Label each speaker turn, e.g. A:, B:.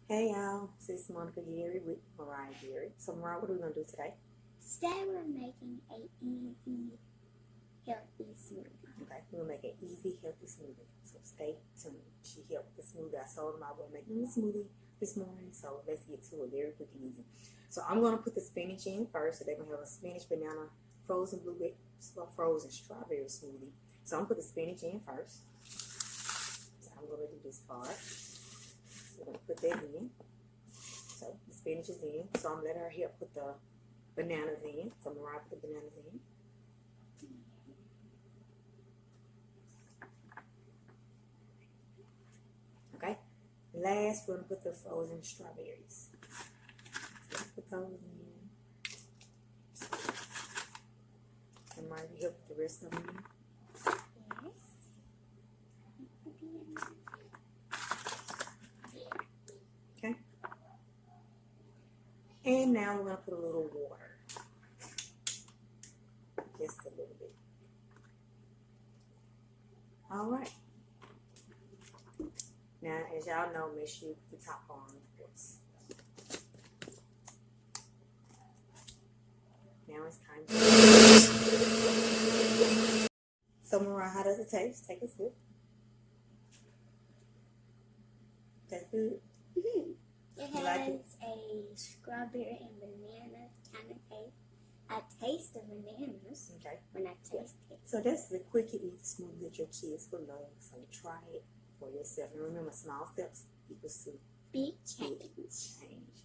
A: Hey y'all, this is Monica Gary with Mariah Gary. So Mariah, what are we going to do today?
B: Today we're making a easy, healthy smoothie.
A: Okay, we're going to make an easy, healthy smoothie. So stay tuned. She helped the smoothie. I told them I was making the smoothie this morning, so let's get to it very quick and easy. So I'm going to put the spinach in first. So they're going to have a spinach, banana, frozen blueberry, frozen strawberry smoothie. So I'm going to put the spinach in first. So I'm going to do this part. So we're going to put that in. So the spinach is in. So I'm letting her help put the bananas in. So Mariah put the bananas in. Okay. Last, we're going to put the frozen strawberries. So put those in. And Mariah, you help put the rest of them in. Okay. And now we're going to put a little water. Just a little bit. Alright. Now, as y'all know, make sure you put the top on, of course. Now it's time to... So, Mariah, how does it taste? Take a sip. That's good.
B: It
A: You like
B: has
A: it?
B: a strawberry and banana kind of taste. I taste the bananas
A: Okay.
B: when I taste it.
A: So that's the quick and easy smoothie that your kids will love. So try it for yourself. And remember, small steps equals to
B: Big
A: big
B: change.
A: change.